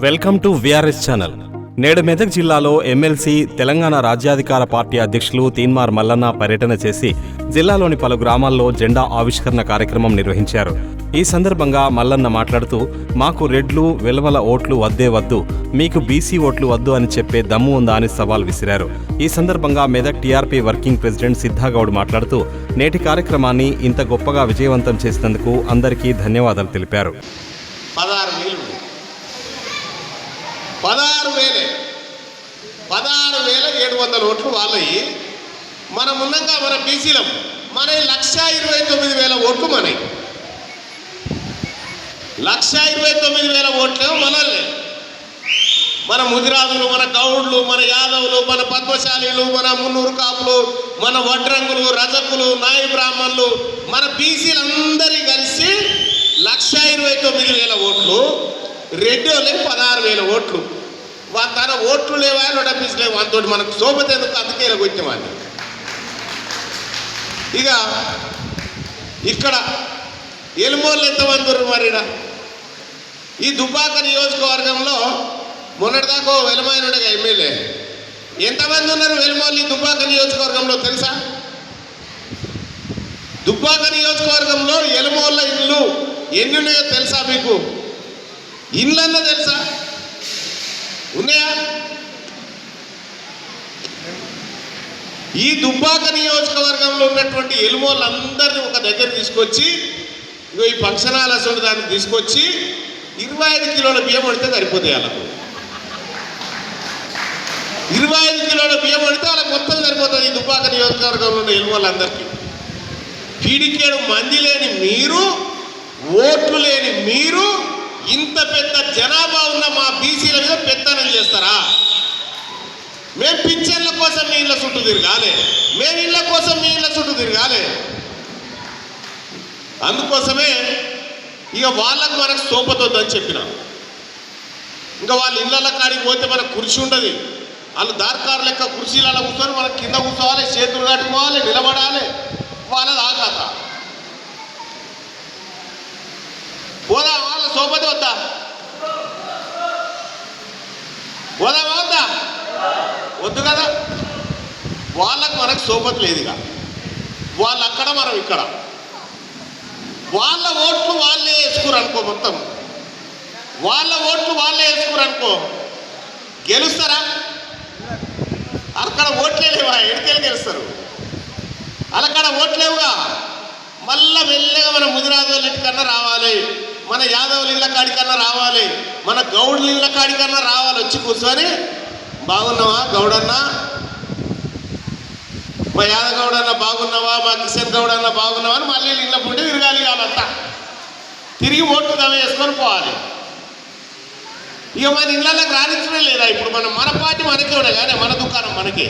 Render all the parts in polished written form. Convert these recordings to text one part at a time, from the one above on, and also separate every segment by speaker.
Speaker 1: Welcome to VRS channel. నేడు మెదక్ జిల్లాలో MLC Telangana రాజ్యాధికార పార్టీ అధ్యక్షులు తీన్మార్ మల్లన్న పర్యటన చేసి జిల్లాలోని పలు గ్రామాల్లో జెండా ఆవిష్కరణ కార్యక్రమం నిర్వహించారు. ఈ సందర్భంగా మల్లన్న మాట్లాడుతూ, మాకు రెడ్లు వెలవల ఓట్లు వద్దే వద్దు, మీకు బీసీ ఓట్లు వద్దు అని చెప్పే దమ్ము ఉందా అని సవాల్ విసిరారు. ఈ సందర్భంగా Medak TRP working president Siddhagoud మాట్లాడుతూ, నేటి కార్యక్రమాన్ని ఇంత గొప్పగా విజయవంతం చేసినందుకు అందరికీ ధన్యవాదాలు తెలిపారు.
Speaker 2: 16,700 ఓట్లు వాళ్ళవి. మనం ఉన్నాక మన బీసీలం మన 1,29,000 ఓట్లు మనవి. 1,29,000 ఓట్లు మనల్ని. మన ముదిరాజులు, మన గౌడ్లు, మన యాదవులు, మన పద్మశాలీలు, మన మున్నూరు కాపులు, మన వడ్రంగులు, రజకులు, నాయి బ్రాహ్మణులు, మన బీసీలందరి కలిసి 1,29,000 ఓట్లు. రెడ్డి వాళ్ళకి 16,000 ఓట్లు. తన ఓట్లు లేవా నోటీస్ లేవు అంతో మనకు సోపతి ఎందుకు, అందుకే ఇలా వచ్చామని. ఇక ఇక్కడ ఎలుమోళ్ళు ఎంతమంది ఉన్నారు మరి? ఈ దుబ్బాక నియోజకవర్గంలో మొన్నటిదాకా వెలమాయనుడగా ఎమ్మెల్యే. ఎంతమంది ఉన్నారు వెలుమోళ్ళు ఈ దుబ్బాక నియోజకవర్గంలో తెలుసా? దుబ్బాక నియోజకవర్గంలో ఎలుమోళ్ళ ఇళ్ళు ఎన్ని ఉన్నాయో తెలుసా మీకు? ఇళ్ళన్నా తెలుసా? ఉన్నాయా? ఈ దుబ్బాక నియోజకవర్గంలో ఉన్నటువంటి ఎలుమోళ్ళందరినీ ఒక దగ్గర తీసుకొచ్చి ఈ ఫంక్షన్ హాల్ అసలు దాన్ని తీసుకొచ్చి 25 కిలోల బియ్యం పడితే సరిపోతాయి. వాళ్ళకు 25 కిలోల బియ్యం పడితే వాళ్ళకి మొత్తం సరిపోతుంది. ఈ దుబ్బాక నియోజకవర్గంలో ఉన్న ఎలుమోళ్ళందరికీ. పీడికేడు మంది లేని మీరు, ఓట్లు లేని మీరు ఇంత పెద్ద జనాభా ఉన్న మా బీసీల మీద పెత్తనం చేస్తారా? మేము పింఛన్ల కోసం మీ ఇళ్ళ చుట్టూ తిరగాలి, మేము ఇళ్ళ కోసం మీ ఇళ్ళ చుట్టూ తిరగాలి. అందుకోసమే ఇక వాళ్ళకు మనకు సోపతొద్దని చెప్పినాం. ఇంకా వాళ్ళ ఇళ్ళ కాడికి పోతే మనకు కుర్చీ ఉండదు. వాళ్ళు దార్కారు లెక్క కుర్చీలలో కూర్చొని మనకు కింద కూర్చోవాలి, చేతులు కట్టుకోవాలి, నిలబడాలి. వాళ్ళది ఆ కథ. పోదా వాళ్ళ సోపతి వద్దా? పోదామా వద్దా? వద్దు కదా. వాళ్ళకు మనకు సోపతి లేదు. ఇక వాళ్ళు అక్కడ, మనం ఇక్కడ. వాళ్ళ ఓట్లు వాళ్ళే వేసుకురు అనుకో, మొత్తం వాళ్ళ ఓట్లు వాళ్ళే వేసుకురు అనుకో, గెలుస్తారా? అక్కడ ఓట్లే లేవా? ఎడికెళ్ళి గెలుస్తారు? అక్కడ ఓట్లేవుగా. మళ్ళా మెల్లగా మన ముదిరాజుల ఇంటికన్నా రావాలి, మన యాదవుల ఇళ్ళ కాడికన్నా రావాలి, మన గౌడ్ల ఇళ్ళ కాడికన్నా రావాలి. వచ్చి కూర్చొని, బాగున్నావా గౌడన్నా, మా యాదవ్ గౌడన్న బాగున్నావా, మా కిషన్ గౌడన్న బాగున్నావా అని మళ్ళీ ఇళ్ళ పుండి తిరగాలి. వాళ్ళంతా తిరిగి ఓట్లు తమ వేసుకొని పోవాలి. ఇక మన ఇళ్ళకి రాణించడం లేదా? ఇప్పుడు మన పార్టీ మనకే ఉండే కానీ మన దుకాణం మనకే,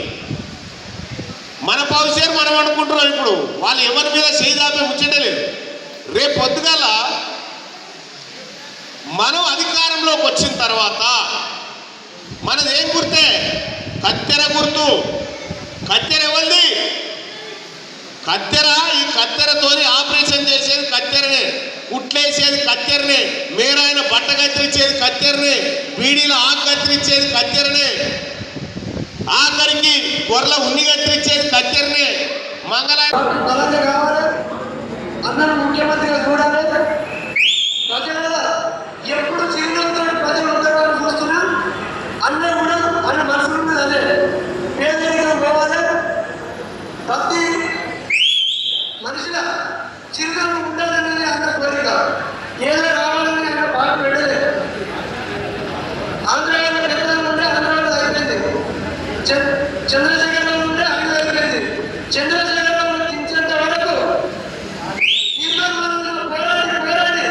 Speaker 2: మన పౌసేరు మనం అనుకుంటున్నాం. ఇప్పుడు వాళ్ళు ఎవరి మీద చేదాపే ముచ్చటే లేదు. రేపు పొద్దుగల మనం అధికారంలోకి వచ్చిన తర్వాత మనది ఏం గుర్తే? కత్తెర గుర్తు. కత్తెర ఎవరిది? కత్తెర. ఈ కత్తెరతోని ఆపరేషన్ చేసేది కత్తెరనే, కుట్లేసేది కత్తెరనే, మేరాయన బట్ట కత్తిరించేది కత్తెరనే, బీడీలో ఆకు కత్తిరించేది కత్తెరనే, ఆఖరికి గొర్రెల ఉన్ని కత్తిరించేది కత్తెరనే.
Speaker 3: అందరూ ముఖ్యమంత్రిగా చూడాలి. ప్రజల ఎప్పుడు చిరునవ్వుతో ప్రజలు ఉండేవాళ్ళు చూస్తున్నా అందరూ కూడా అన్న మనసులు ఉన్నది అదే. పేదరికం పోవాలి, ప్రతి మనిషిగా చిరునవ్వు ఉండాలనేది అన్న కోరిక. ఏదో రావాలని అన్న పాట పెట్టలే. ఆంధ్రాలో ఎక్కడ ఉంటే ఆంధ్రాలో అయిపోయింది, చంద్రశేఖర్ ఉంటే అక్కడ అయిపోయింది. చంద్రశేఖర్ దించేంత వరకు పోరాడి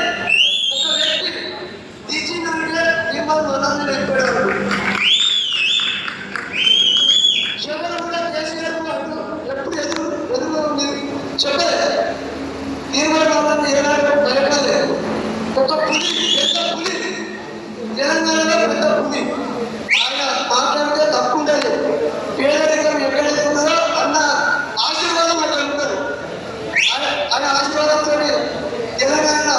Speaker 3: ఒక వ్యక్తి తీర్చిందంటే తీర్మానం వదలని అయిపోయాడు. ఎవరు కూడా కేసీఆర్ ఎప్పుడు ఎదురు చెప్పలేదు. తీర్మానాలను ఏనాడు భయపడలేదు. ఒక పులి, పెద్ద పులి, తెలంగాణలో పెద్ద పులి. ఆయన మాట్లాడితే తప్పు ఉండదు. పేదరికం ఎక్కడైతే ఉన్నదో అన్న ఆశీర్వాదం అక్కడ ఉంటారు. ఆయన ఆశీర్వాదంతో తెలంగాణ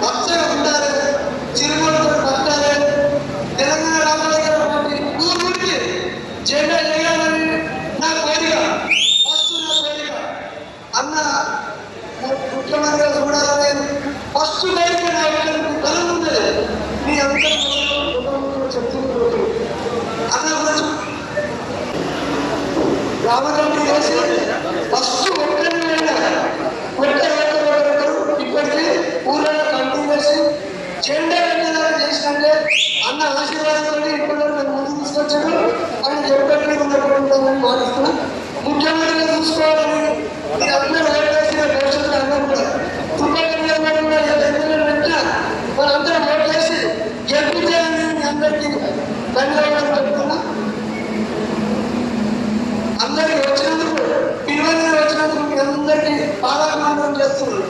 Speaker 3: వచ్చగా ఉండాలి. చిరుమూలతో రామరెడ్డి చేసి ఫస్ట్ ఒక్కరు ఇప్పటికీ ఊళ్ళో కంటిన్యూ చేసి జెండా చేసినట్టే అన్న ఆశీర్వాదంతో ఇప్పుడు ముందుకు తీసుకొచ్చాడు అని చెప్పి ఉన్నటువంటి మాట్లాడుతున్నా ముఖ్యమంత్రిగా చూసుకోవాలని అందరూ ఓటేసిన భవిష్యత్తులో అందరూ కూడా మనందరం ఓటేసి గెలిపించాలని అందరికీ ధన్యవాదాలు చెప్తున్నా. అందరికి వచ్చినందుకు పిల్లలు వచ్చినందుకు మీ అందరికీ బాగా చేస్తున్నారు.